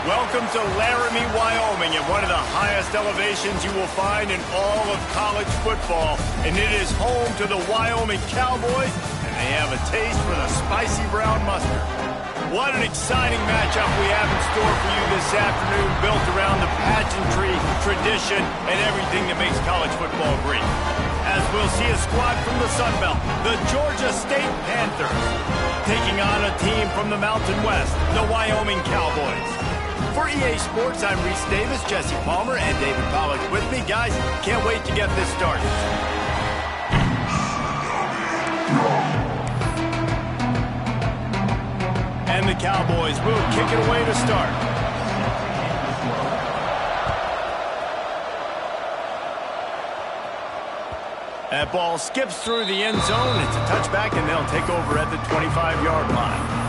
Welcome to Laramie, Wyoming, at one of the highest elevations you will find in all of college football. And it is home to the Wyoming Cowboys, and they have a taste for the spicy brown mustard. What an exciting matchup we have in store for you this afternoon, built around the pageantry, tradition, and everything that makes college football great. As we'll see a squad from the Sun Belt, the Georgia State Panthers, taking on a team from the Mountain West, the Wyoming Cowboys. For EA Sports, I'm Reese Davis, Jesse Palmer, and David Pollack with me. Guys, can't wait to get this started. And the Cowboys will kick it away to start. That ball skips through the end zone. It's a touchback, and they'll take over at the 25-yard line.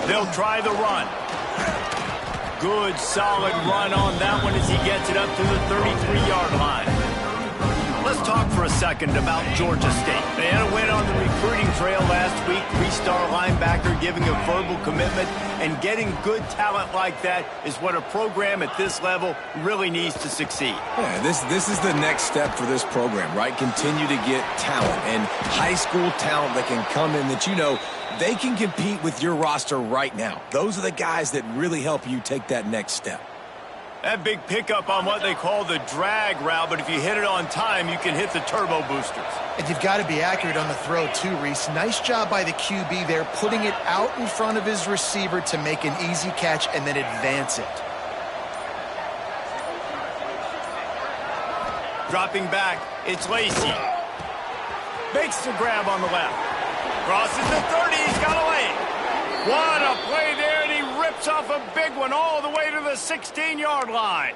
They'll try the run. Good, solid run on that one as he gets it up to the 33-yard line. Let's talk for a second about Georgia State. They had a win on the recruiting trail last week. Three-star linebacker giving a verbal commitment, and getting good talent like that is what a program at this level really needs to succeed. Yeah, this is the next step for this program, right? Continue to get talent and high school talent that can come in that they can compete with your roster right now. Those are the guys that really help you take that next step. That big pickup on what they call the drag route, but if you hit it on time, you can hit the turbo boosters. And you've got to be accurate on the throw too, Reese. Nice job by the QB there, putting it out in front of his receiver to make an easy catch and then advance it. Dropping back, it's Lacey. Makes the grab on the left. Crosses the 30, he's got a lane. What a play there, and he rips off a big one all the way to the 16-yard line.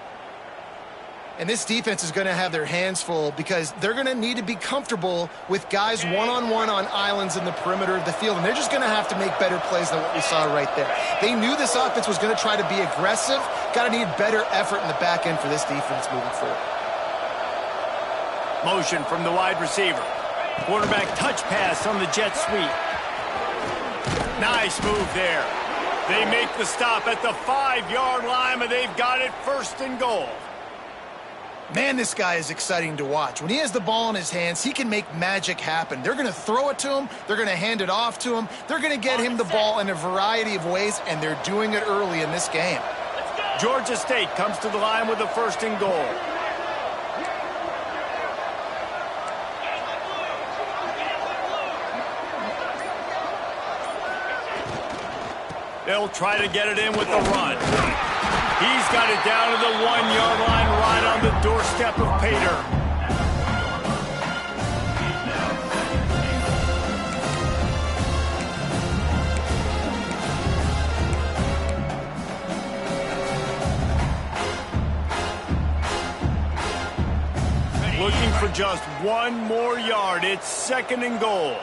And this defense is going to have their hands full because they're going to need to be comfortable with guys one-on-one on islands in the perimeter of the field, and they're just going to have to make better plays than what we saw right there. They knew this offense was going to try to be aggressive. Got to need better effort in the back end for this defense moving forward. Motion from the wide receiver. Quarterback touch pass on the jet sweep. Nice move there. They make the stop at the 5-yard line, but they've got it first and goal. Man, this guy is exciting to watch. When he has the ball in his hands, he can make magic happen. They're going to throw it to him. They're going to hand it off to him. They're going to get him the ball in a variety of ways, and they're doing it early in this game. Georgia State comes to the line with a first and goal. They'll try to get it in with the run. He's got it down to the 1-yard line, right on the doorstep of Pater. Looking for just one more yard. It's second and goal.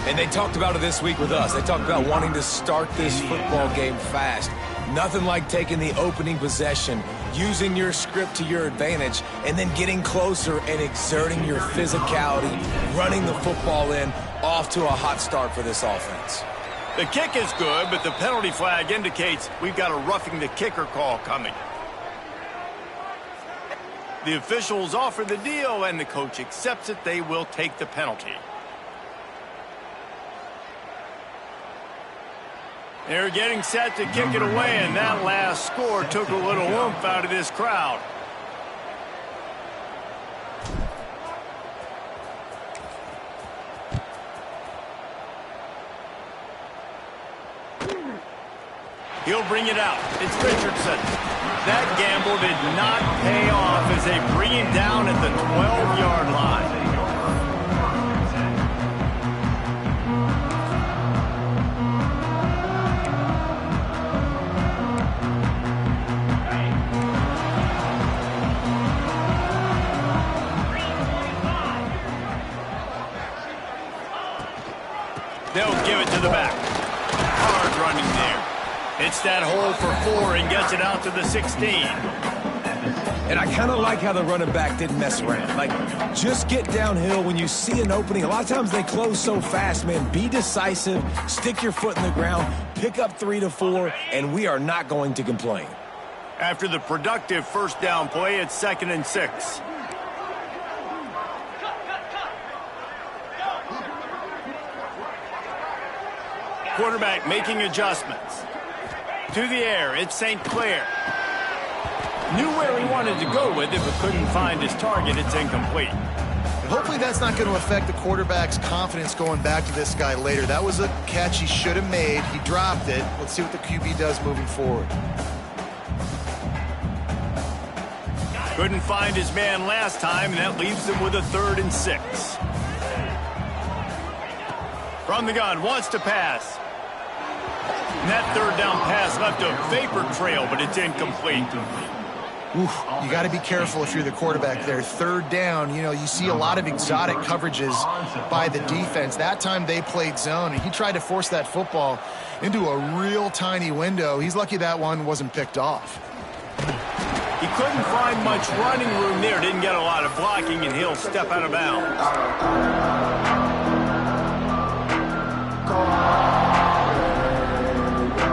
And they talked about it this week with us. They talked about wanting to start this football game fast. Nothing like taking the opening possession, using your script to your advantage, and then getting closer and exerting your physicality, running the football in, off to a hot start for this offense. The kick is good, but the penalty flag indicates we've got a roughing the kicker call coming. The officials offer the deal, and the coach accepts it. They will take the penalty. They're getting set to kick it away, and that last score took a little oomph out of this crowd. He'll bring it out. It's Richardson. That gamble did not pay off as they bring him down at the 12-yard line. Makes that hole for 4 and gets it out to the 16. And I kind of like how the running back didn't mess around. Like, just get downhill when you see an opening. A lot of times they close so fast, man. Be decisive, stick your foot in the ground, pick up 3 to 4, and we are not going to complain. After the productive first down play, it's 2nd and 6. Quarterback making adjustments. To the air, it's St. Clair. Knew where he wanted to go with it, but couldn't find his target. It's incomplete. Hopefully that's not going to affect the quarterback's confidence going back to this guy later. That was a catch he should have made. He dropped it. Let's see what the QB does moving forward. Couldn't find his man last time, and that leaves him with a 3rd and 6. From the gun, wants to pass. And that 3rd down pass left a vapor trail, but it's incomplete. Oof, you got to be careful if you're the quarterback there. 3rd down, you know, you see a lot of exotic coverages by the defense. That time they played zone, and he tried to force that football into a real tiny window. He's lucky that one wasn't picked off. He couldn't find much running room there. Didn't get a lot of blocking, and he'll step out of bounds.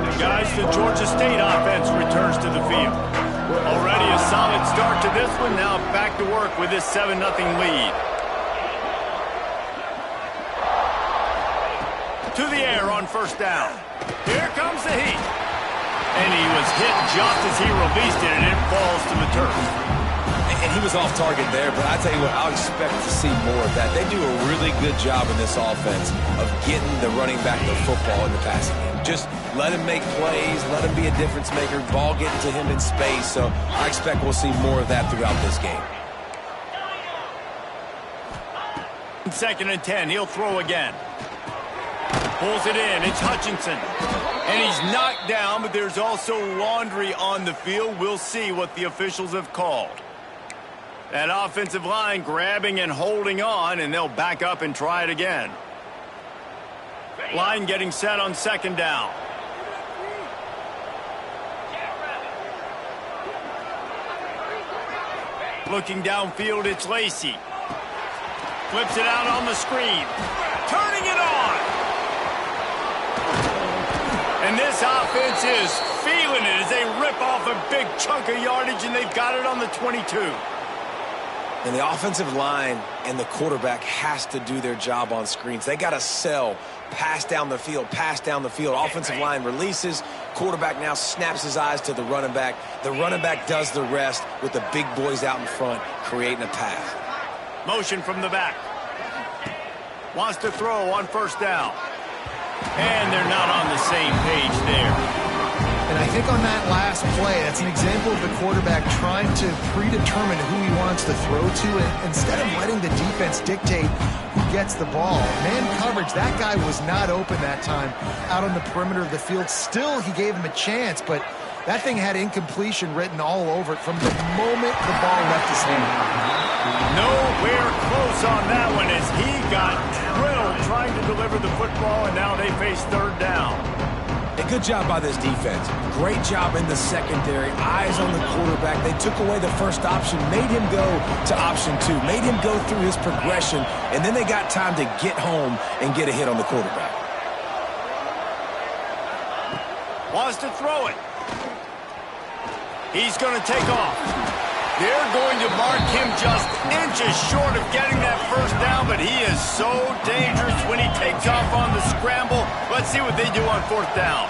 The guys, the Georgia State offense returns to the field. Already a solid start to this one. Now back to work with this 7-0 lead. To the air on first down. Here comes the heat. And he was hit just as he released it, and it falls to the turf. And he was off target there, but I tell you what, I'll expect to see more of that. They do a really good job in this offense of getting the running back the football in the passing game. Just let him make plays, let him be a difference maker, ball getting to him in space. So I expect we'll see more of that throughout this game. 2nd and 10, he'll throw again. Pulls it in, it's Hutchinson. And he's knocked down, but there's also laundry on the field. We'll see what the officials have called. That offensive line grabbing and holding on, and they'll back up and try it again. Line getting set on 2nd down. Looking downfield, it's Lacey. Flips it out on the screen. Turning it on. And this offense is feeling it as they rip off a big chunk of yardage, and they've got it on the 22. And the offensive line and the quarterback has to do their job on screens. They got to sell, pass down the field, pass down the field. Offensive line releases. Quarterback now snaps his eyes to the running back. The running back does the rest with the big boys out in front, creating a pass. Motion from the back. Wants to throw on first down. And they're not on the same page there. And I think on that last play, that's an example of the quarterback trying to predetermine who he wants to throw to, and instead of letting the defense dictate who gets the ball. Man coverage, that guy was not open that time out on the perimeter of the field. Still, he gave him a chance, but that thing had incompletion written all over it from the moment the ball left his hand. Nowhere close on that one as he got drilled trying to deliver the football, and now they face 3rd down. A good job by this defense. Great job in the secondary. Eyes on the quarterback. They took away the first option, made him go to option 2, made him go through his progression, and then they got time to get home and get a hit on the quarterback. Wants to throw it. He's going to take off. They're going to mark him just inches short of getting that first down, but he is so dangerous when he takes off on the scramble. Let's see what they do on 4th down.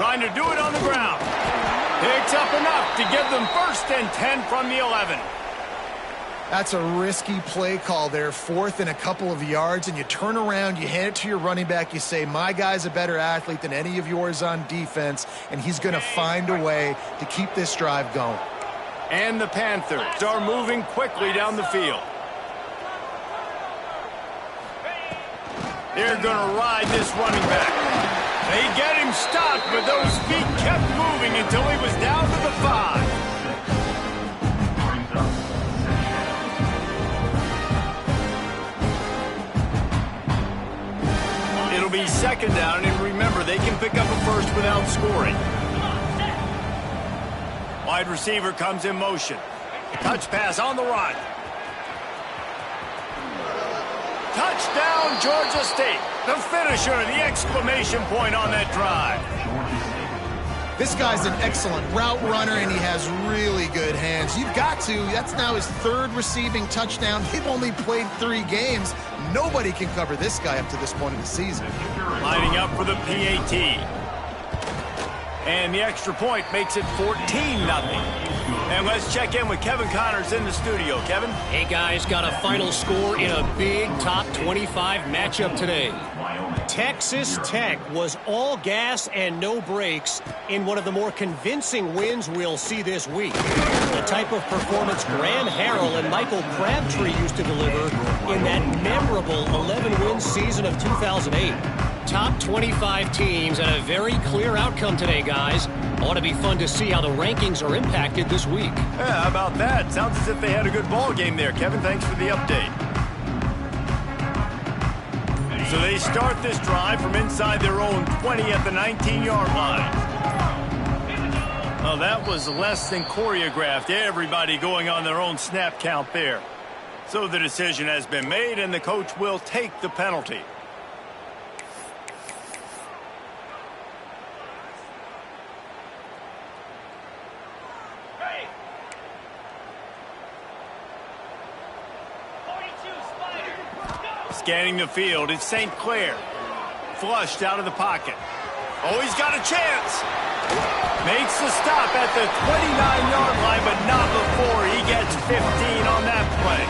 Trying to do it on the ground. Picks up enough to give them 1st and 10 from the 11. That's a risky play call there, 4th and a couple of yards, and you turn around, you hand it to your running back, you say, my guy's a better athlete than any of yours on defense, and he's going to find a way to keep this drive going. And the Panthers are moving quickly down the field. They're going to ride this running back. They get him stopped, but those feet kept moving until he was down to the 5. It'll be second down, and remember, they can pick up a first without scoring. Wide receiver comes in motion. Touch pass on the run. Touchdown, Georgia State. The finisher, the exclamation point on that drive. This guy's an excellent route runner, and he has really good hands. You've got to. That's now his third receiving touchdown. They've only played 3 games. Nobody can cover this guy up to this point in the season. Lining up for the PAT. And the extra point makes it 14-0. And let's check in with Kevin Connors in the studio. Kevin? Hey, guys, got a final score in a big top 25 matchup today. Texas Tech was all gas and no brakes in one of the more convincing wins we'll see this week. The type of performance Graham Harrell and Michael Crabtree used to deliver in that memorable 11-win season of 2008. Top 25 teams and a very clear outcome today, guys. Ought to be fun to see how the rankings are impacted this week. Yeah, how about that? Sounds as if they had a good ball game there. Kevin, thanks for the update. So they start this drive from inside their own 20 at the 19-yard line. Well, that was less than choreographed. Everybody going on their own snap count there. So the decision has been made, and the coach will take the penalty. Scanning the field, it's St. Clair. Flushed out of the pocket. Oh, he's got a chance. Makes the stop at the 29-yard line, but not before he gets 15 on that play.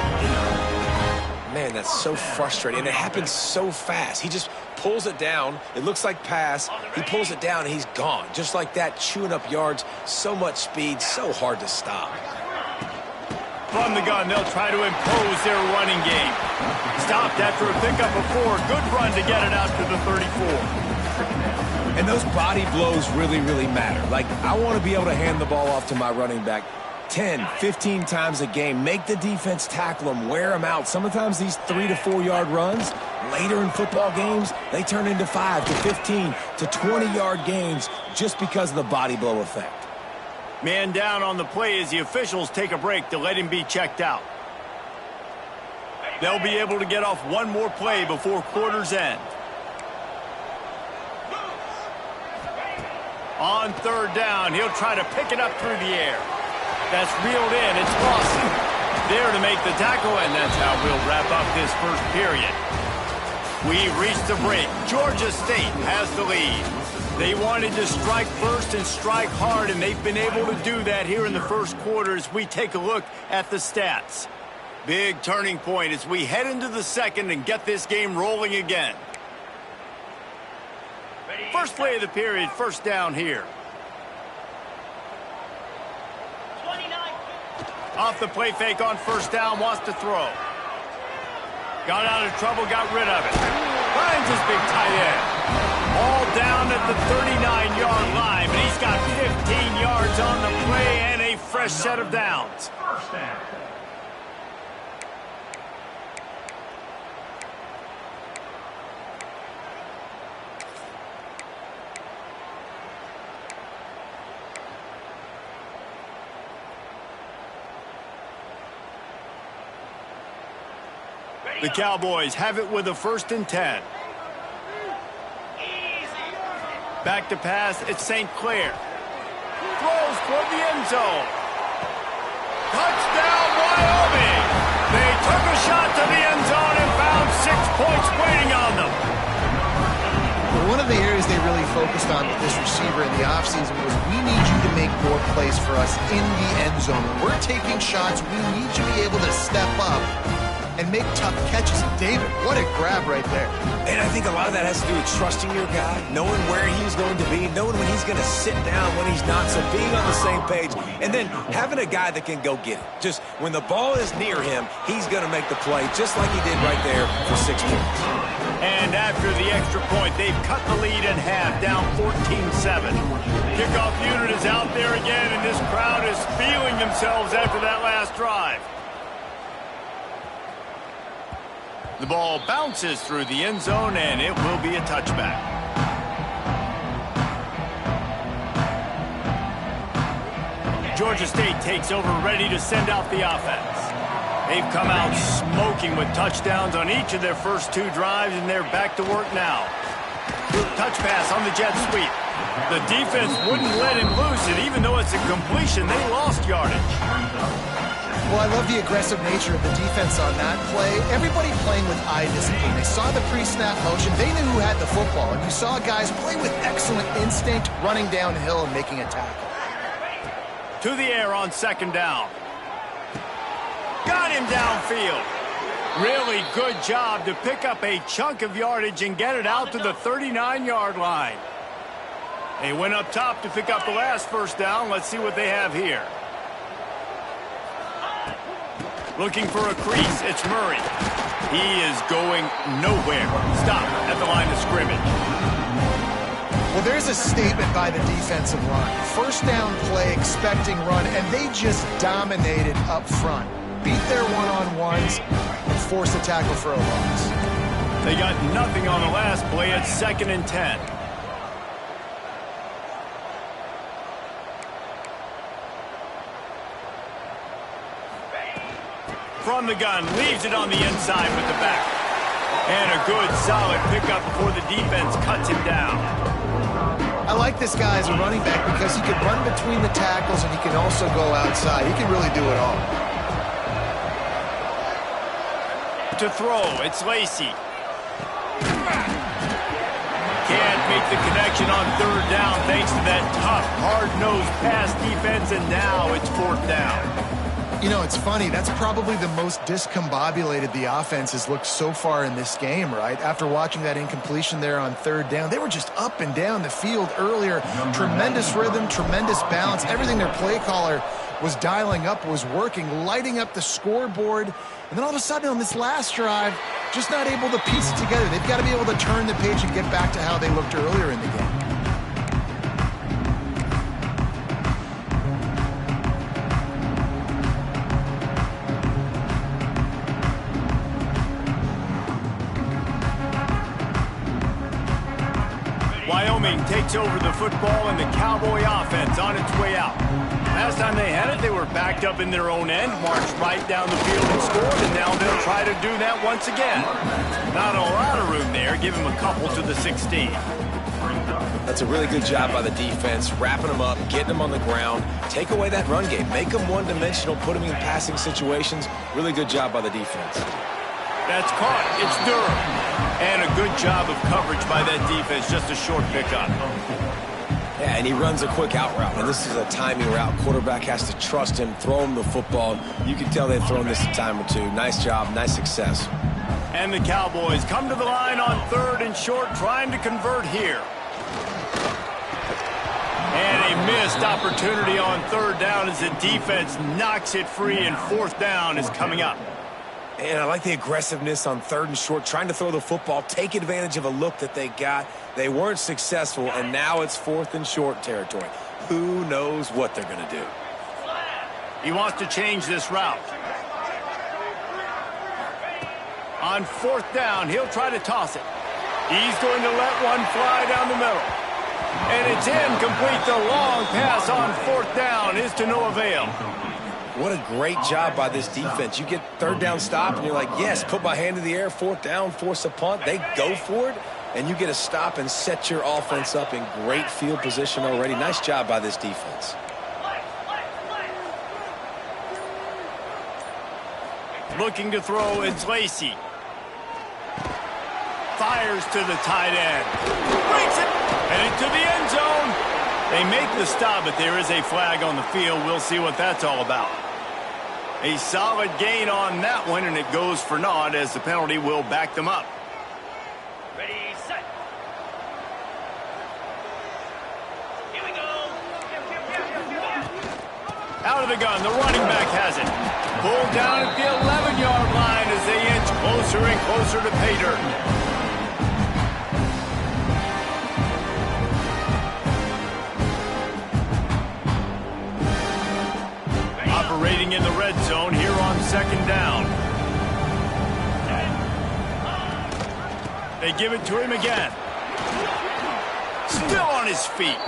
Man, that's so frustrating. And it happens so fast. He just pulls it down. It looks like pass. He pulls it down, and he's gone. Just like that, chewing up yards. So much speed, so hard to stop. From the gun, they'll try to impose their running game. Stopped after a pickup of 4. Good run to get it out to the 34. And those body blows really, really matter. Like, I want to be able to hand the ball off to my running back 10, 15 times a game. Make the defense tackle them, wear them out. Sometimes these 3 to 4 yard runs, later in football games, they turn into 5 to 15 to 20-yard gains just because of the body blow effect. Man down on the play as the officials take a break to let him be checked out. They'll be able to get off one more play before quarter's end. On third down, he'll try to pick it up through the air. That's reeled in. It's Lawson there to make the tackle, and that's how we'll wrap up this first period. We've reached the break. Georgia State has the lead. They wanted to strike first and strike hard, and they've been able to do that here in the first quarter as we take a look at the stats. Big turning point as we head into the second and get this game rolling again. First play of the period, first down here. Off the play fake on first down, wants to throw. Got out of trouble, got rid of it. Finds his big tight end. All down at the 39-yard line, but he's got 15 yards on the play and a fresh set of downs. The Cowboys have it with a 1st and 10. Back to pass, it's St. Clair. Throws toward the end zone. Touchdown, Wyoming! They took a shot to the end zone and found 6 points waiting on them. One of the areas they really focused on with this receiver in the offseason was we need you to make more plays for us in the end zone. When we're taking shots, we need you to be able to step up and make tough catches. David, what a grab right there. And I think a lot of that has to do with trusting your guy, knowing where he's going to be, knowing when he's going to sit down, when he's not, so being on the same page, and then having a guy that can go get it. Just when the ball is near him, he's going to make the play, just like he did right there for 6 points. And after the extra point, they've cut the lead in half, down 14-7. Kickoff unit is out there again, and this crowd is feeling themselves after that last drive. The ball bounces through the end zone, and it will be a touchback. Georgia State takes over, ready to send out the offense. They've come out smoking with touchdowns on each of their first 2 drives, and they're back to work now. Touch pass on the jet sweep. The defense wouldn't let him loose, and even though it's a completion, they lost yardage. Well, I love the aggressive nature of the defense on that play. Everybody playing with eye discipline. They saw the pre-snap motion. They knew who had the football, and you saw guys play with excellent instinct, running downhill and making a tackle. To the air on 2nd down. Got him downfield. Really good job to pick up a chunk of yardage and get it out to the 39-yard line. They went up top to pick up the last first down. Let's see what they have here. Looking for a crease. It's Murray. He is going nowhere. Stop at the line of scrimmage. Well, there's a statement by the defensive line. First down play, expecting run, and they just dominated up front. Beat their one-on-ones and force a tackle for a loss. They got nothing on the last play. It's 2nd and 10. From the gun, leaves it on the inside with the back. And a good, solid pickup before the defense cuts him down. I like this guy as a running back because he can run between the tackles and he can also go outside. He can really do it all. To throw, it's Lacy. Can't make the connection on 3rd down thanks to that tough, hard-nosed pass defense, and now it's 4th down. You know, it's funny. That's probably the most discombobulated the offense has looked so far in this game, right? After watching that incompletion there on 3rd down, they were just up and down the field earlier. Tremendous rhythm, tremendous balance. Everything their play caller was dialing up was working, lighting up the scoreboard. And then all of a sudden on this last drive, just not able to piece it together. They've got to be able to turn the page and get back to how they looked earlier in the game. Wyoming takes over the football, and the Cowboy offense on its way out. Last time they had it, they were backed up in their own end, marched right down the field and scored, and now they'll try to do that once again. Not a lot of room there. Give him a couple to the 16. That's a really good job by the defense, wrapping them up, getting them on the ground, take away that run game, make them one-dimensional, put them in passing situations. Really good job by the defense. That's caught. It's Durham. And a good job of coverage by that defense. Just a short pickup. Yeah, and he runs a quick out route. And this is a timing route. Quarterback has to trust him, throw him the football. You can tell they've thrown this a time or two. Nice job, nice success. And the Cowboys come to the line on 3rd and short, trying to convert here. And a missed opportunity on 3rd down as the defense knocks it free, and 4th down is coming up. And I like the aggressiveness on 3rd and short, trying to throw the football, take advantage of a look that they got. They weren't successful, and now it's 4th and short territory. Who knows what they're going to do? He wants to change this route. On 4th down, he'll try to toss it. He's going to let one fly down the middle. And it's incomplete. The long pass on 4th down is to no avail. What a great job by this defense. You get 3rd down stop, and you're like, yes, put my hand in the air, 4th down, force a punt. They go for it, and you get a stop and set your offense up in great field position already. Nice job by this defense. Looking to throw, it's Lacy. Fires to the tight end. Breaks it, headed to the end zone. They make the stop, but there is a flag on the field. We'll see what that's all about. A solid gain on that one, and it goes for naught as the penalty will back them up. Ready, set. Here we go. Out of the gun, the running back has it. Pulled down at the 11-yard line as they inch closer and closer to pay dirt. Operating in the red zone here on 2nd down. They give it to him again. Still on his feet.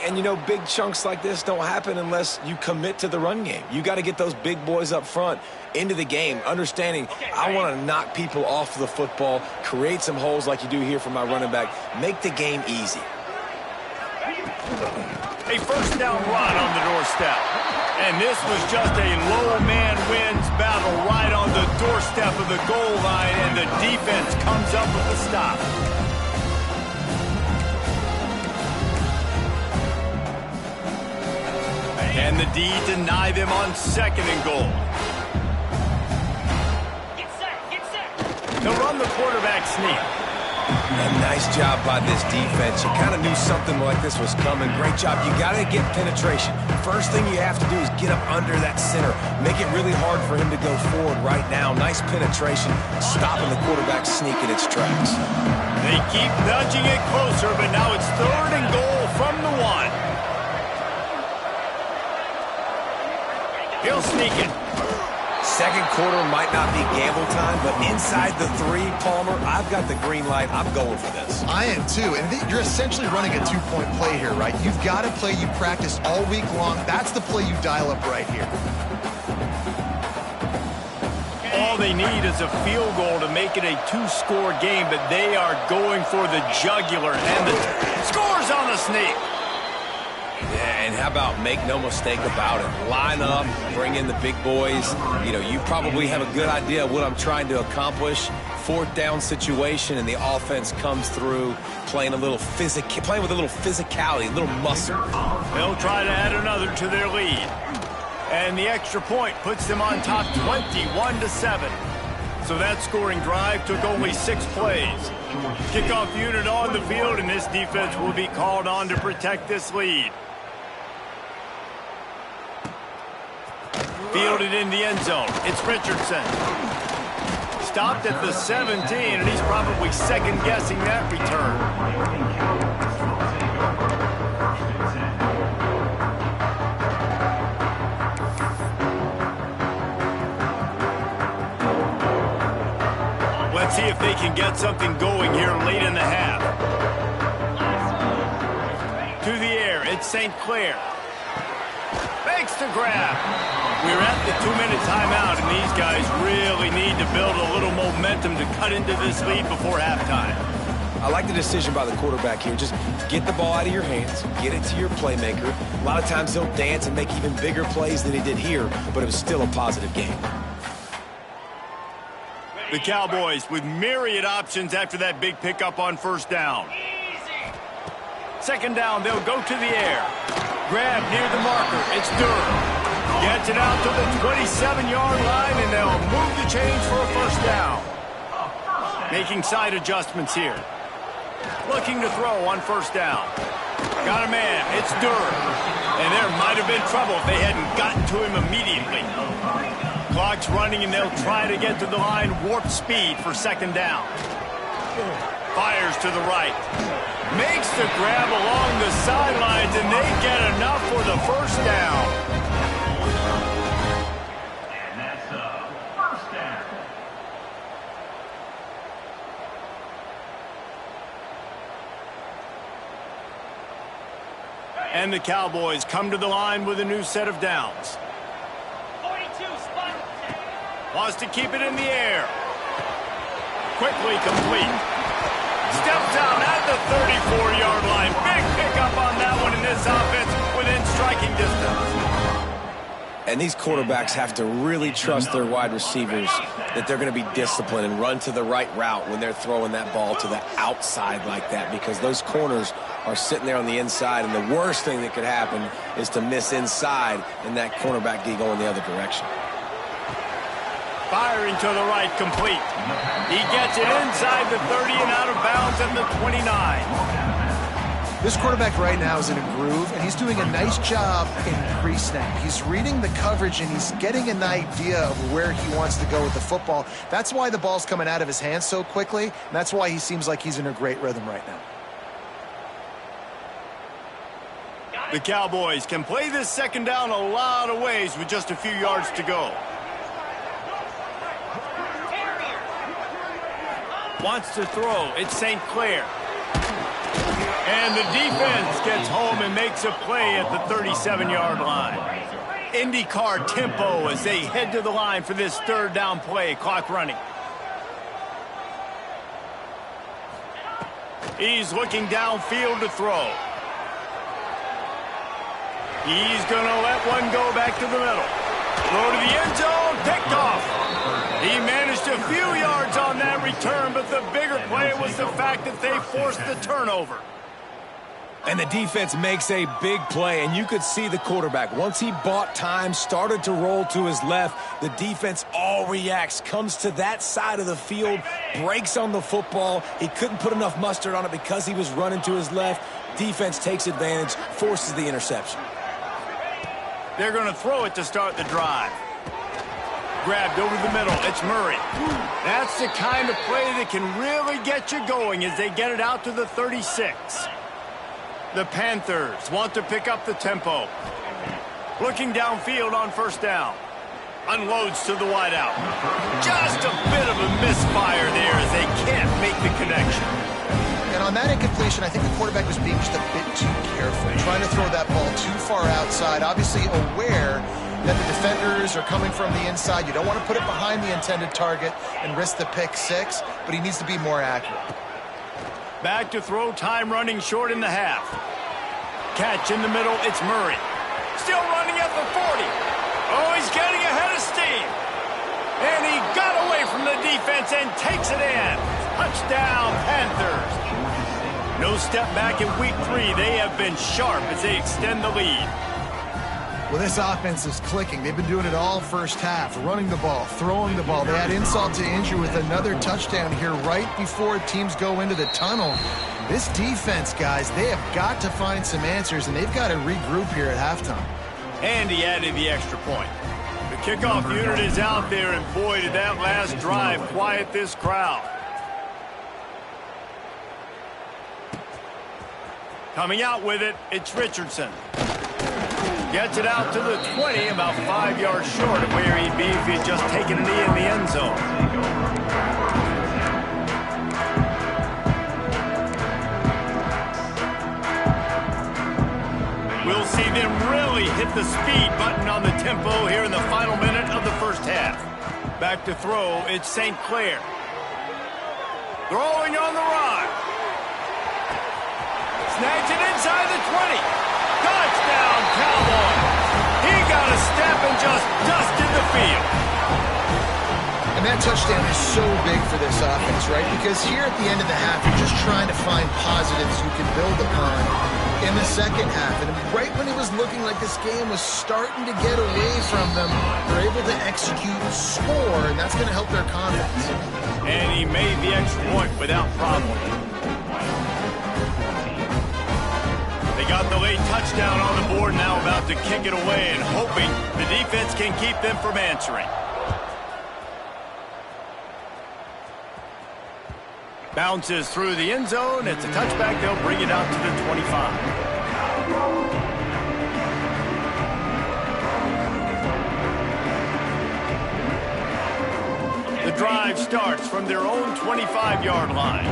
And, you know, big chunks like this don't happen unless you commit to the run game. You got to get those big boys up front into the game, understanding I want to knock people off the football, create some holes like you do here for my running back, make the game easy. A first down run on the doorstep. And this was just a low man wins battle right on the doorstep of the goal line, and the defense comes up with the stop. And the D deny them on second and goal. Get set, get set. They'll run the quarterback sneak. And nice job by this defense. You kind of knew something like this was coming. Great job. You got to get penetration. First thing you have to do is get up under that center. Make it really hard for him to go forward right now. Nice penetration, stopping the quarterback sneak in its tracks. They keep nudging it closer, but now it's third and goal from the 1. He'll sneak it. Second quarter might not be gamble time, but inside the 3, Palmer, I've got the green light. I'm going for this. I am too, and you're essentially running a 2-point play here, right? You've got a play you practiced all week long. That's the play you dial up right here. All they need is a field goal to make it a 2-score game, but they are going for the jugular, and the scores on the sneak. Yeah, and how about make no mistake about it? Line up, bring in the big boys. You know, you probably have a good idea of what I'm trying to accomplish. 4th down situation, and the offense comes through playing with a little physicality, a little muscle. They'll try to add another to their lead. And the extra point puts them on top 21-7. So that scoring drive took only 6 plays. Kickoff unit on the field, and this defense will be called on to protect this lead. Fielded in the end zone. It's Richardson. Stopped at the 17, and he's probably second-guessing that return. Let's see if they can get something going here late in the half. To the air, it's St. Clair. Makes the grab. We're at the 2-minute timeout, and these guys really need to build a little momentum to cut into this lead before halftime. I like the decision by the quarterback here. Just get the ball out of your hands, get it to your playmaker. A lot of times he'll dance and make even bigger plays than he did here, but it was still a positive game. The Cowboys with myriad options after that big pickup on first down. Second down, they'll go to the air. Grab near the marker. It's Durham. Gets it out to the 27-yard line, and they'll move the chains for a first down. Making side adjustments here. Looking to throw on first down. Got a man. It's Durham. And there might have been trouble if they hadn't gotten to him immediately. Clock's running, and they'll try to get to the line warp speed for second down. Fires to the right. Makes the grab along the sidelines, and they get enough for the first down. And that's a first down. And the Cowboys come to the line with a new set of downs. 42, spot. Wants to keep it in the air. Quickly complete. Steps out at the 34-yard line. Big pickup on that one, in this offense within striking distance. And these quarterbacks have to really trust their wide receivers that they're going to be disciplined and run to the right route when they're throwing that ball to the outside like that, because those corners are sitting there on the inside, and the worst thing that could happen is to miss inside and that cornerback get going the other direction. Firing to the right, complete. He gets it inside the 30 and out of bounds at the 29. This quarterback right now is in a groove, and he's doing a nice job in pre-snap. He's reading the coverage, and he's getting an idea of where he wants to go with the football. That's why the ball's coming out of his hands so quickly, and that's why he seems like he's in a great rhythm right now. The Cowboys can play this second down a lot of ways with just a few yards to go. Wants to throw. It's St. Clair. And the defense gets home and makes a play at the 37-yard line. IndyCar tempo as they head to the line for this third down play. Clock running. He's looking downfield to throw. He's going to let one go back to the middle. Throw to the end zone. Picked off. He managed a few yards on that return, but the bigger play was the fact that they forced the turnover. And the defense makes a big play, and you could see the quarterback. Once he bought time, started to roll to his left, the defense all reacts, comes to that side of the field, breaks on the football. He couldn't put enough mustard on it because he was running to his left. Defense takes advantage, forces the interception. They're going to throw it to start the drive. Grabbed over the middle. It's Murray. That's the kind of play that can really get you going as they get it out to the 36. The Panthers want to pick up the tempo. Looking downfield on first down. Unloads to the wideout. Just a bit of a misfire there as they can't make the connection. And on that incompletion, I think the quarterback was being just a bit too careful, trying to throw that ball too far outside, obviously aware that the defenders are coming from the inside. You don't want to put it behind the intended target and risk the pick six, but he needs to be more accurate. Back to throw, time running short in the half. Catch in the middle, it's Murray. Still running at the 40. Oh, he's getting ahead of steam. And he got away from the defense and takes it in. Touchdown, Panthers. No step back in week 3. They have been sharp as they extend the lead. Well, this offense is clicking. They've been doing it all first half, running the ball, throwing the ball. They had insult to injury with another touchdown here right before teams go into the tunnel. This defense, guys, they have got to find some answers, and they've got to regroup here at halftime. And he added the extra point. The kickoff unit is out there, and boy, did that last drive quiet this crowd. Coming out with it, it's Richardson. Gets it out to the 20, about 5 yards short of where he'd be if he'd just taken a knee in the end zone. We'll see them really hit the speed button on the tempo here in the final minute of the first half. Back to throw, it's St. Clair. Throwing on the run. Snags it inside the 20. Touchdown, Cowboys. He got a step and just dusted the field. And that touchdown is so big for this offense, right? Because here at the end of the half, you're just trying to find positives you can build upon in the second half. And right when it was looking like this game was starting to get away from them, they're able to execute, score, and that's going to help their confidence. And he made the extra point without problem. They got the late touchdown on the board, now about to kick it away and hoping the defense can keep them from answering. Bounces through the end zone. It's a touchback. They'll bring it out to the 25. The drive starts from their own 25-yard line.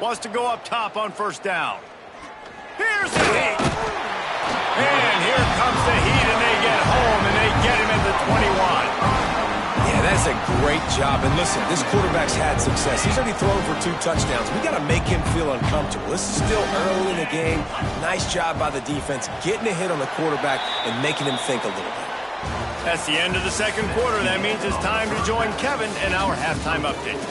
Wants to go up top on first down. Here's the heat. And here comes the heat, and they get home, and they get him at the 21. Yeah, that's a great job. And listen, this quarterback's had success. He's already thrown for 2 touchdowns. We got to make him feel uncomfortable. This is still early in the game. Nice job by the defense, getting a hit on the quarterback and making him think a little bit. That's the end of the second quarter. That means it's time to join Kevin in our halftime update.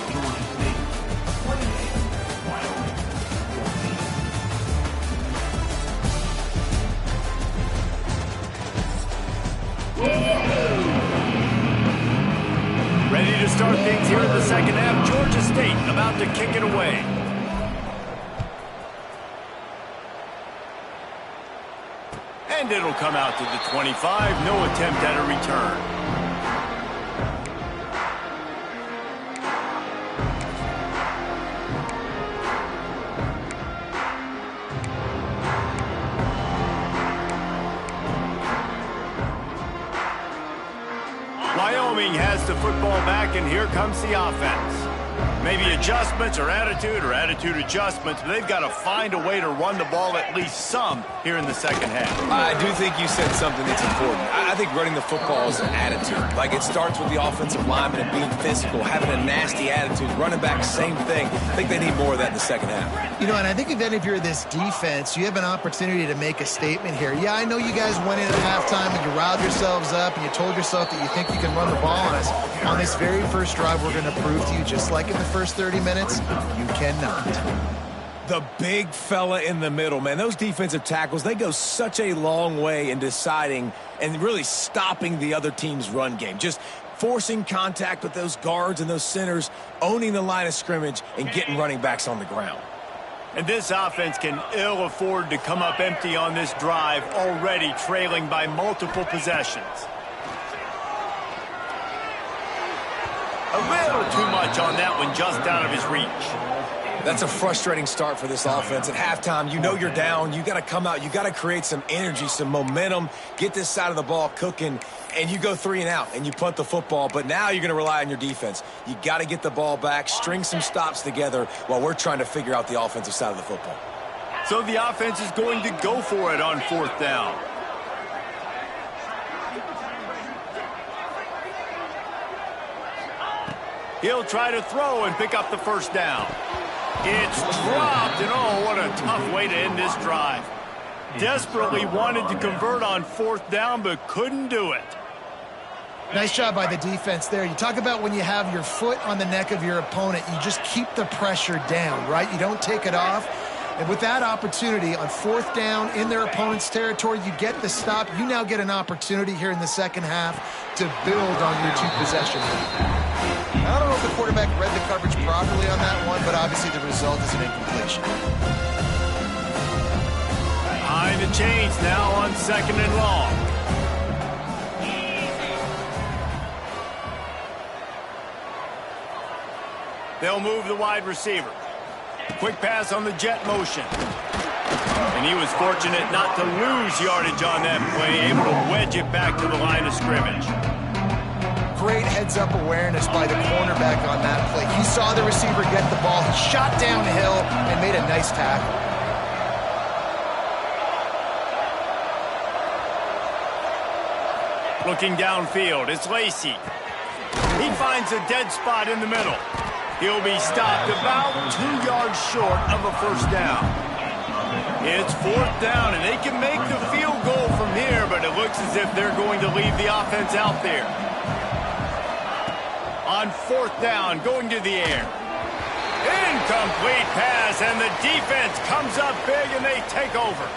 Ready to start things here in the second half. Georgia State about to kick it away. And it'll come out to the 25. No attempt at a return. gets the football back, and here comes the offense. Maybe adjustments or attitude adjustments, but they've got to find a way to run the ball at least some here in the second half. I do think you said something that's important. I think running the football is an attitude. Like, it starts with the offensive lineman and being physical, having a nasty attitude. Running back, same thing. I think they need more of that in the second half. You know, and I think if you're this defense, you have an opportunity to make a statement here. Yeah, I know you guys went in at halftime and you riled yourselves up and you told yourself that you think you can run the ball on us. On this very first drive, we're going to prove to you, just like in the first 30 minutes, you cannot. The big fella in the middle, man. Those defensive tackles, they go such a long way in deciding and really stopping the other team's run game. Just forcing contact with those guards and those centers, owning the line of scrimmage, and getting running backs on the ground. And this offense can ill afford to come up empty on this drive, already trailing by multiple possessions. A little too much on that one, just out of his reach. That's a frustrating start for this offense. At halftime, you know you're down. You got to come out. You got to create some energy, some momentum, get this side of the ball cooking, and you go 3 and out, and you punt the football. But now you're going to rely on your defense. You got to get the ball back, string some stops together while we're trying to figure out the offensive side of the football. So the offense is going to go for it on 4th down. He'll try to throw and pick up the first down. It's dropped, and oh, what a tough way to end this drive. Desperately wanted to convert on 4th down, but couldn't do it. Nice job by the defense there. You talk about when you have your foot on the neck of your opponent, you just keep the pressure down, right? You don't take it off. And with that opportunity on 4th down in their opponent's territory, you get the stop. You now get an opportunity here in the second half to build on your 2-possession lead. I don't know if the quarterback read the coverage properly on that one, but obviously the result is an incompletion. Behind the chains now on 2nd and long. They'll move the wide receiver. Quick pass on the jet motion. And he was fortunate not to lose yardage on that play, able to wedge it back to the line of scrimmage. Great heads-up awareness by the cornerback on that play. He saw the receiver get the ball. He shot downhill and made a nice tackle. Looking downfield, it's Lacy. He finds a dead spot in the middle. He'll be stopped about 2 yards short of a first down. It's 4th down, and they can make the field goal from here, but it looks as if they're going to leave the offense out there. On 4th down, going to the air. Incomplete pass, and the defense comes up big, and they take over.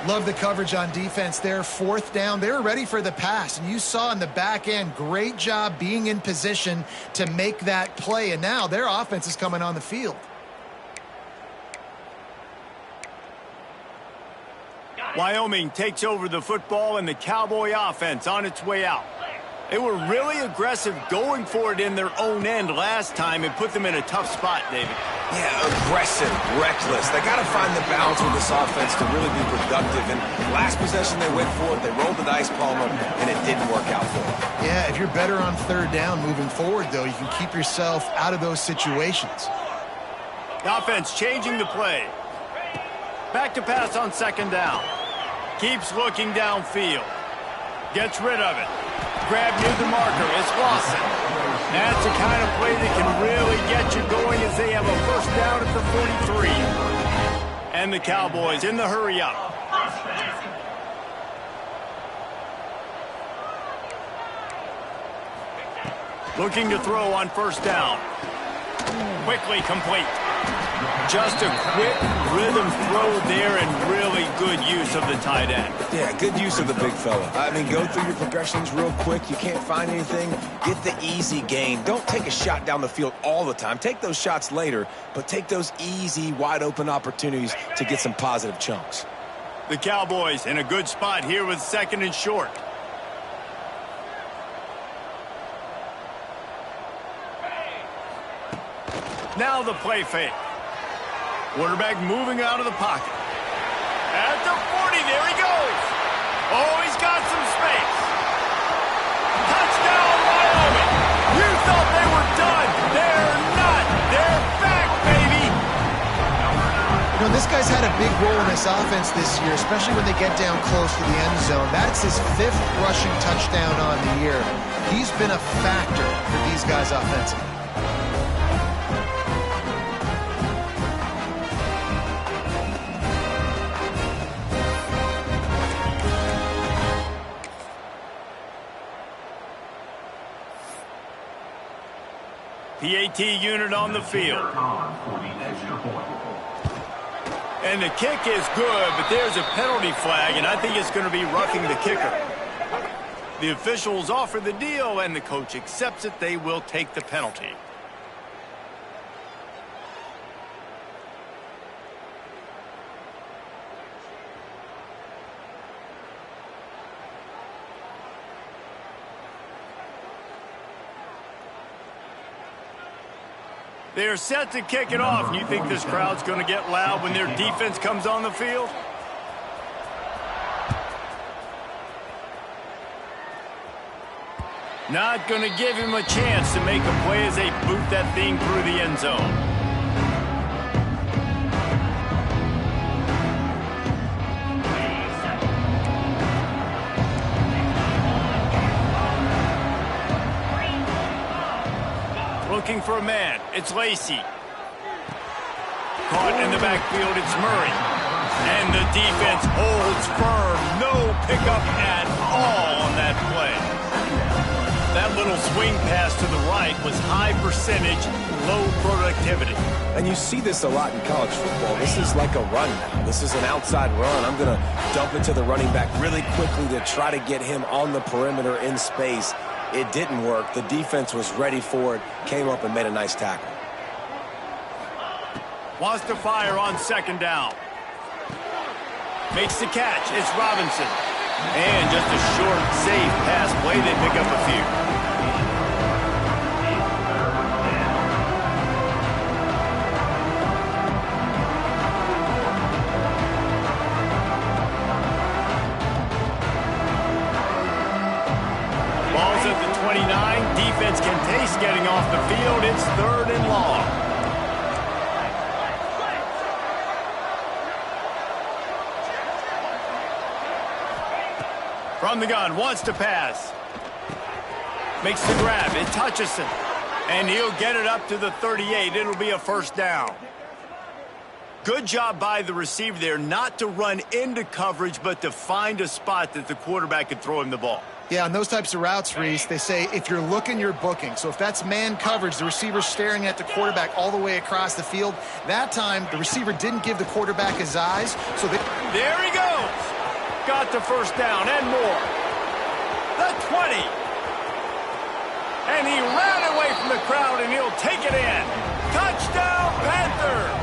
Love the coverage on defense there. 4th down. They were ready for the pass. And you saw in the back end, great job being in position to make that play. And now their offense is coming on the field. Wyoming takes over the football, and the Cowboy offense on its way out. They were really aggressive going for it in their own end last time and put them in a tough spot, David. Yeah, aggressive, reckless. They got to find the balance with this offense to really be productive. And last possession they went for it, they rolled the dice, Palmer, and it didn't work out for them. Yeah, if you're better on 3rd down moving forward, though, you can keep yourself out of those situations. The offense changing the play. Back to pass on 2nd down. Keeps looking downfield. Gets rid of it. Grab near the marker. It's Lawson. That's the kind of play that can really get you going as they have a first down at the 43. And the Cowboys in the hurry up. Looking to throw on 1st down. Quickly complete. Just a quick rhythm throw there and really good use of the tight end. Yeah, good use of the big fella. I mean, go through your progressions real quick. You can't find anything. Get the easy gain. Don't take a shot down the field all the time. Take those shots later, but take those easy, wide-open opportunities to get some positive chunks. The Cowboys in a good spot here with 2nd and short. Now the play fake. Quarterback moving out of the pocket. At the 40, there he goes. Oh, he's got some space. Touchdown, Wyoming. You thought they were done. They're not. They're back, baby. You know, this guy's had a big role in this offense this year, especially when they get down close to the end zone. That's his 5th rushing touchdown on the year. He's been a factor for these guys offensively. PAT unit on the field. And the kick is good, but there's a penalty flag, and I think it's going to be roughing the kicker. The officials offer the deal, and the coach accepts it. They will take the penalty. They're set to kick it off. And you think this crowd's going to get loud when their defense comes on the field? Not going to give him a chance to make a play as they boot that thing through the end zone. Looking for a man. It's Lacy. Caught in the backfield. It's Murray. And the defense holds firm. No pickup at all on that play. That little swing pass to the right was high percentage, low productivity. And you see this a lot in college football. This is like a run now. This is an outside run. I'm going to dump it to the running back really quickly to try to get him on the perimeter in space. It didn't work. The defense was ready for it, came up and made a nice tackle. Wants to fire on 2nd down. Makes the catch. It's Robinson. And just a short, safe pass play. They pick up a few. Ball's at the 29. Defense can taste getting off the field. It's 3rd and long. From the gun, wants to pass. Makes the grab. It's Hutchinson. And he'll get it up to the 38. It'll be a 1st down. Good job by the receiver there not to run into coverage, but to find a spot that the quarterback could throw him the ball. Yeah, on those types of routes, Reese, they say if you're looking, you're booking. So if that's man coverage, the receiver's staring at the quarterback all the way across the field. That time, the receiver didn't give the quarterback his eyes. So there he goes. Got the 1st down and more. The 20. And he ran away from the crowd, and he'll take it in. Touchdown, Panthers.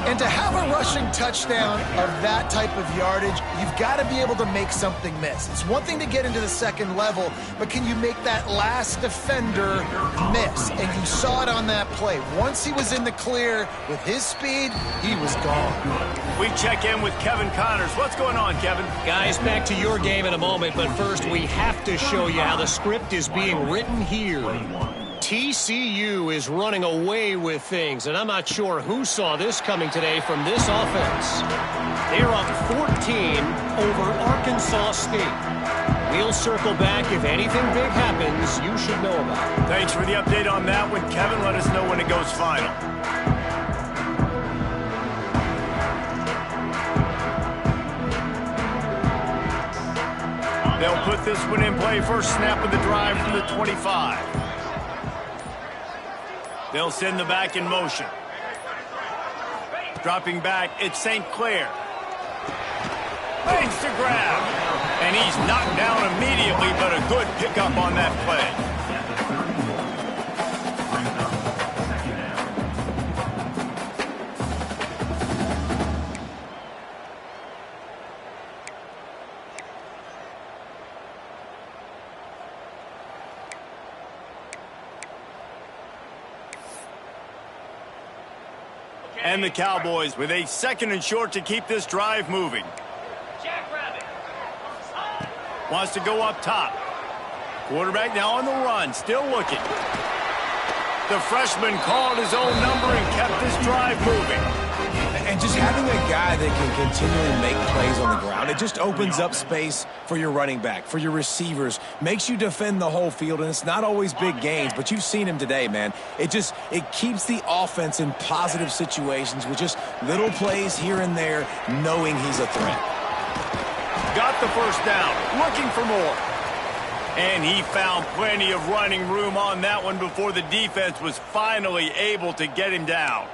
And to have a rushing touchdown of that type of yardage, you've got to be able to make something miss. It's one thing to get into the 2nd level, but can you make that last defender miss? And you saw it on that play. Once he was in the clear with his speed, he was gone. We check in with Kevin Connors. What's going on, Kevin? Guys, back to your game in a moment, but first we have to show you how the script is being written here. TCU is running away with things, and I'm not sure who saw this coming today from this offense. They're up 14 over Arkansas State. We'll circle back. If anything big happens, you should know about it. Thanks for the update on that one, Kevin. Let us know when it goes final. They'll put this one in play. First snap of the drive from the 25. They'll send the back in motion. Dropping back, it's St. Clair. Makes the grab. And he's knocked down immediately, but a good pickup on that play. And the Cowboys with a 2nd and short to keep this drive moving. Jackrabbit. Wants to go up top. Quarterback now on the run, still looking. The freshman called his own number and kept this drive moving. And just having a guy that can continually make plays on the ground, it just opens up space for your running back, for your receivers, makes you defend the whole field, and it's not always big gains, but you've seen him today, man. It keeps the offense in positive situations with just little plays here and there, knowing he's a threat. Got the first down, looking for more. And he found plenty of running room on that one before the defense was finally able to get him down.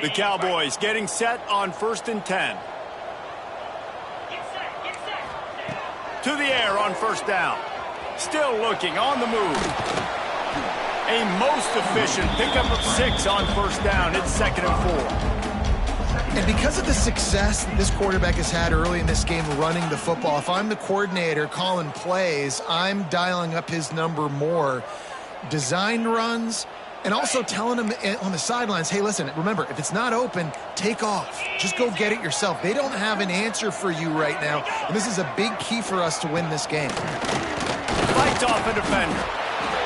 The Cowboys getting set on 1st and 10. To the air on 1st down. Still looking on the move. A most efficient pickup of 6 on 1st down. It's 2nd and 4. And because of the success that this quarterback has had early in this game running the football, if I'm the coordinator calling plays, I'm dialing up his number more. Designed runs, and also telling him on the sidelines, hey, listen, remember, if it's not open, take off. Just go get it yourself. They don't have an answer for you right now, and this is a big key for us to win this game. Fights off a defender,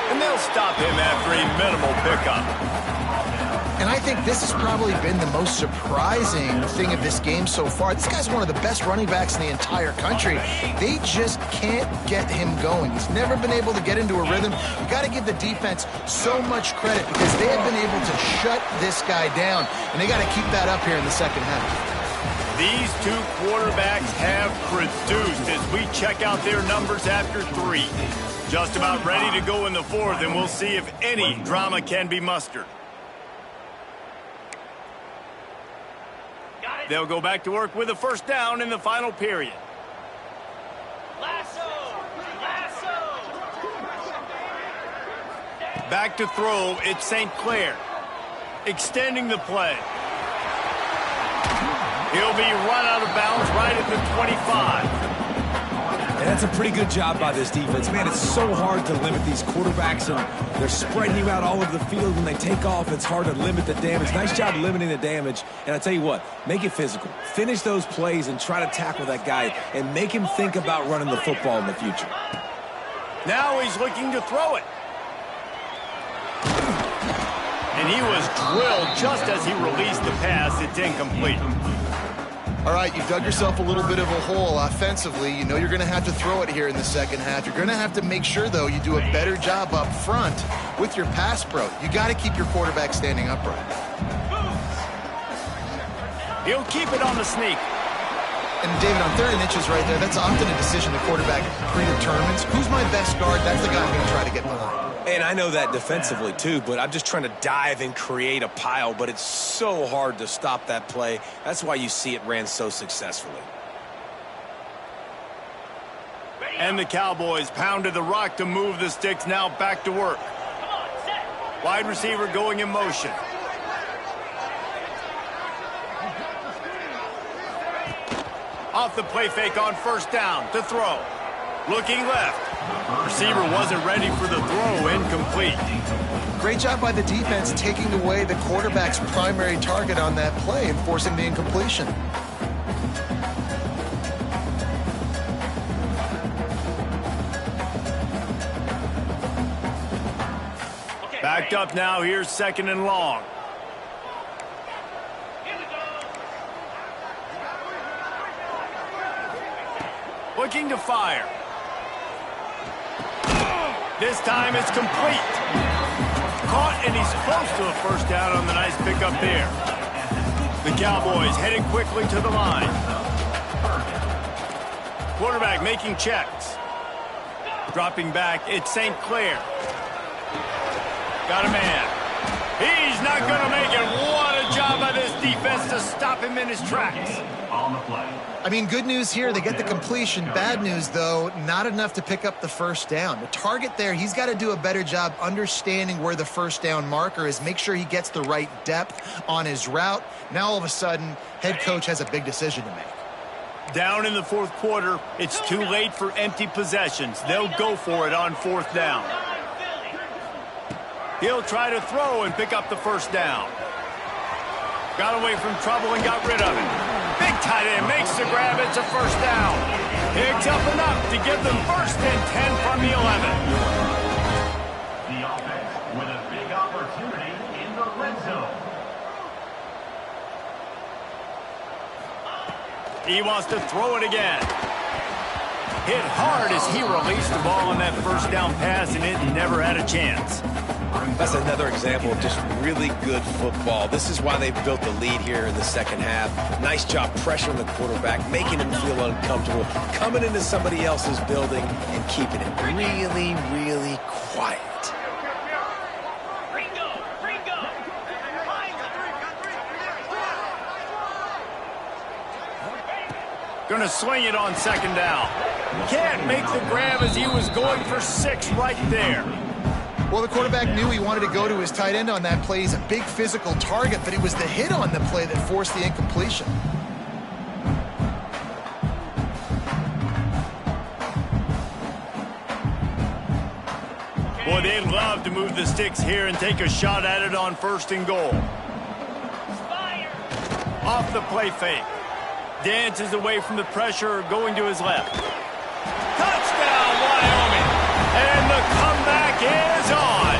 and they'll stop him after a minimal pickup. And I think this has probably been the most surprising thing of this game so far. This guy's one of the best running backs in the entire country. They just can't get him going. He's never been able to get into a rhythm. You got to give the defense so much credit because they have been able to shut this guy down, and they got to keep that up here in the second half. These two quarterbacks have produced as we check out their numbers after 3. Just about ready to go in the 4th, and we'll see if any drama can be mustered. They'll go back to work with a 1st down in the final period. Lasso! Back to throw, it's St. Clair. Extending the play. He'll be run out of bounds right at the 25. And that's a pretty good job by this defense. Man, it's so hard to limit these quarterbacks, and they're spreading you out all over the field. When they take off, it's hard to limit the damage. Nice job limiting the damage. And I tell you what, make it physical. Finish those plays and try to tackle that guy and make him think about running the football in the future. Now he's looking to throw it. And he was drilled just as he released the pass. It's incomplete. All right, you've dug yourself a little bit of a hole offensively. You know you're going to have to throw it here in the second half. You're going to have to make sure, though, you do a better job up front with your pass pro. You got to keep your quarterback standing upright. He'll keep it on the sneak. And, David, on 3rd and inches right there, that's often a decision the quarterback predetermines. Who's my best guard? That's the guy I'm going to try to get behind. And I know that defensively, too, but I'm just trying to dive and create a pile, but it's so hard to stop that play. That's why you see it ran so successfully. And the Cowboys pounded the rock to move the sticks, now back to work. Wide receiver going in motion. Off the play fake on 1st down to throw. Looking left. Receiver wasn't ready for the throw, incomplete. Great job by the defense taking away the quarterback's primary target on that play and forcing the incompletion. Backed up now, here's 2nd and long. Looking to fire. This time it's complete. Caught, and he's close to a 1st down on the nice pickup there. The Cowboys heading quickly to the line. Quarterback making checks. Dropping back, it's St. Clair. Got a man. He's not going to make it. What a job by this defense to stop him in his tracks. I mean, good news here, they get the completion. Bad news, though, not enough to pick up the 1st down. The target there, he's got to do a better job understanding where the 1st down marker is, make sure he gets the right depth on his route. Now, all of a sudden, head coach has a big decision to make. Down in the 4th quarter, it's too late for empty possessions. They'll go for it on 4th down. He'll try to throw and pick up the 1st down. Got away from trouble and got rid of it. tight end makes the grab. It's a first down. Picks up enough to give them first and 10 from the 11. The offense with a big opportunity in the red zone. He wants to throw it again. Hit hard as he released the ball on that first down pass, and it never had a chance. That's another example of just really good football. This is why they've built the lead here in the second half. Nice job pressuring the quarterback, making him feel uncomfortable, coming into somebody else's building and keeping it really, really quiet. Going to swing it on second down. Can't make the grab as he was going for 6 right there. Well, the quarterback knew he wanted to go to his tight end on that play. He's a big physical target, but it was the hit on the play that forced the incompletion. Boy, they'd love to move the sticks here and take a shot at it on first and goal. Off the play fake. Dances away from the pressure, going to his left. Touchdown, Wyoming! And the comeback is on!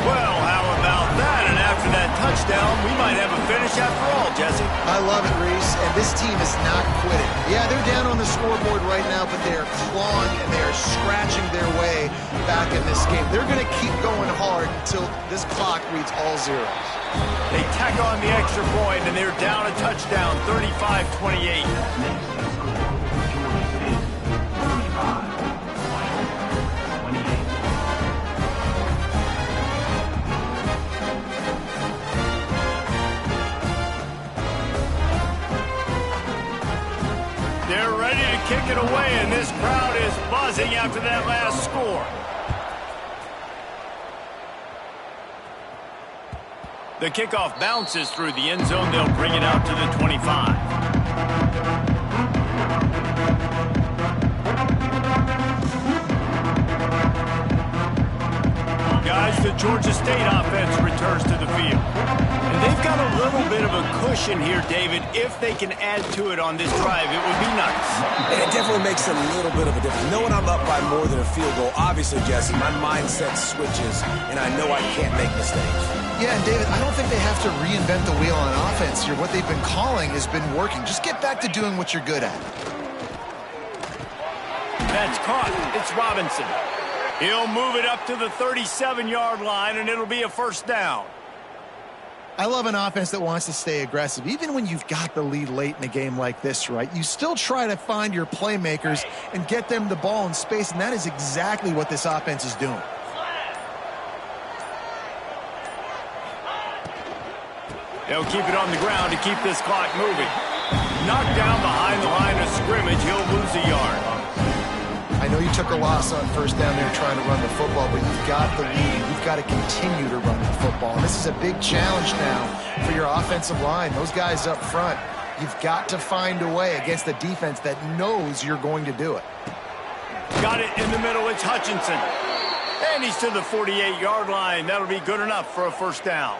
Well, how about that? And after that touchdown, we might have a finish after all, Jesse. I love it, Reese, and this team is not quitting. Yeah, they're down on the scoreboard right now, but they are clawing and they are scratching their way back in this game. They're going to keep going hard until this clock reads all zeros. They tack on the extra point, and they're down a touchdown, 35-28. They're ready to kick it away, and this crowd is buzzing after that last score. The kickoff bounces through the end zone. They'll bring it out to the 25. Guys, the Georgia State offense returns to the field. And they've got a little bit of a cushion here, David. If they can add to it on this drive, it would be nice. And it definitely makes a little bit of a difference. Knowing I'm up by more than a field goal, obviously, Jesse, my mindset switches, and I know I can't make mistakes. Yeah, and David, I don't think they have to reinvent the wheel on offense here. What they've been calling has been working. Just get back to doing what you're good at. That's caught. It's Robinson. He'll move it up to the 37-yard line, and it'll be a first down. I love an offense that wants to stay aggressive. Even when you've got the lead late in a game like this, right, you still try to find your playmakers and get them the ball in space, and that is exactly what this offense is doing. They'll keep it on the ground to keep this clock moving. Knocked down behind the line of scrimmage. He'll lose a yard. I know you took a loss on first down there trying to run the football, but you've got the lead. You've got to continue to run the football. And this is a big challenge now for your offensive line. Those guys up front, you've got to find a way against a defense that knows you're going to do it. Got it in the middle. It's Hutchinson. And he's to the 48-yard line. That'll be good enough for a first down.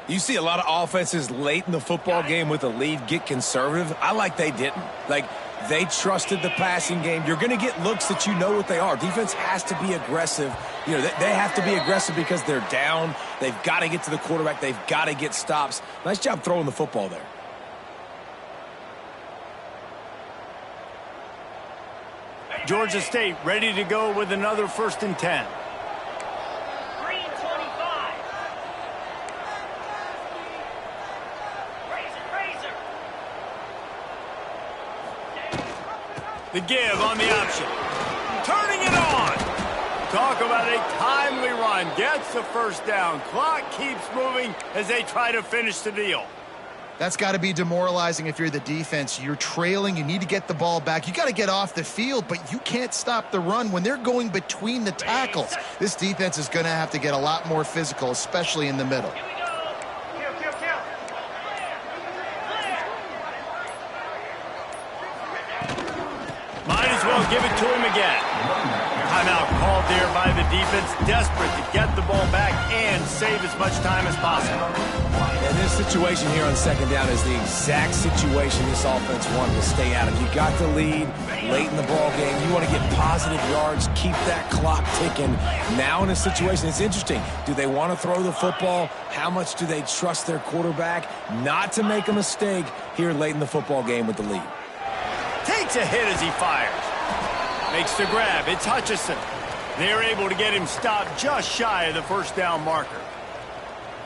You see a lot of offenses late in the football game with a lead get conservative. I like they didn't. Like, they trusted the passing game. You're going to get looks that you know what they are. Defense has to be aggressive. You know, they have to be aggressive because they're down. They've got to get to the quarterback. They've got to get stops. Nice job throwing the football there. Georgia State ready to go with another 1st and 10. The give on the option. Turning it on. Talk about a timely run. Gets the first down. Clock keeps moving as they try to finish the deal. That's got to be demoralizing if you're the defense. You're trailing. You need to get the ball back. You got to get off the field, but you can't stop the run when they're going between the tackles. This defense is going to have to get a lot more physical, especially in the middle. Might as well give it to him again. Timeout called there by the defense, desperate to get the ball back and save as much time as possible. And this situation here on second down is the exact situation this offense wanted to stay out of. You got the lead late in the ball game. You want to get positive yards, keep that clock ticking. Now in a situation, it's interesting. Do they want to throw the football? How much do they trust their quarterback not to make a mistake here late in the football game with the lead? Takes a hit as he fires. Makes the grab. It's Hutchinson. They're able to get him stopped just shy of the first down marker.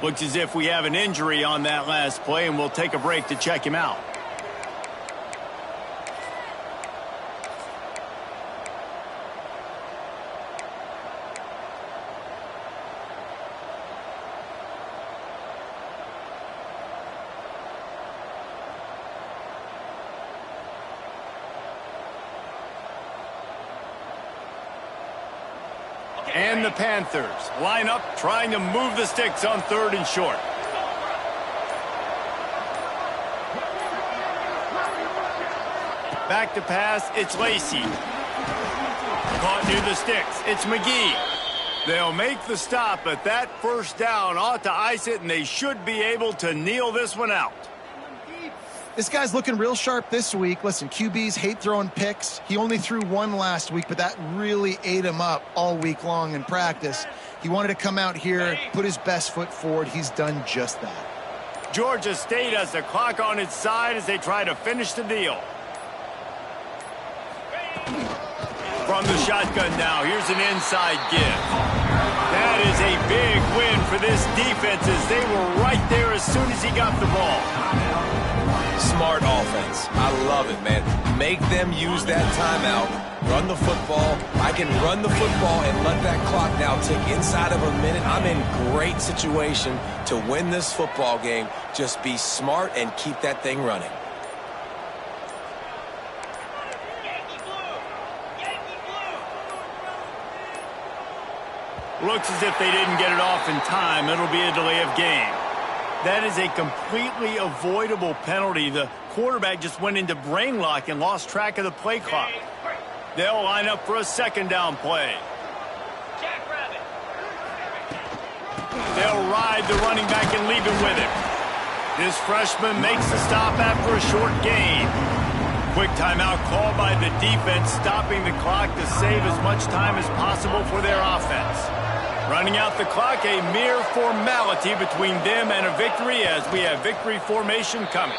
Looks as if we have an injury on that last play, and we'll take a break to check him out. And the Panthers line up trying to move the sticks on 3rd and short. Back to pass, it's Lacy. Caught near the sticks, it's McGee. They'll make the stop, but that first down ought to ice it, and they should be able to kneel this one out. This guy's looking real sharp this week. Listen, QBs hate throwing picks. He only threw one last week, but that really ate him up all week long in practice. He wanted to come out here, put his best foot forward. He's done just that. Georgia State has the clock on its side as they try to finish the deal. From the shotgun now, here's an inside give. That is a big win for this defense as they were right there as soon as he got the ball. Smart offense. I love it, man. Make them use that timeout. Run the football. I can run the football and let that clock now tick inside of a minute. I'm in great situation to win this football game. Just be smart and keep that thing running. Looks as if they didn't get it off in time. It'll be a delay of game. That is a completely avoidable penalty. The quarterback just went into brain lock and lost track of the play clock. They'll line up for a second down play. They'll ride the running back and leave him with it. This freshman makes the stop after a short gain. Quick timeout called by the defense, stopping the clock to save as much time as possible for their offense. Running out the clock, a mere formality between them and a victory as we have victory formation coming.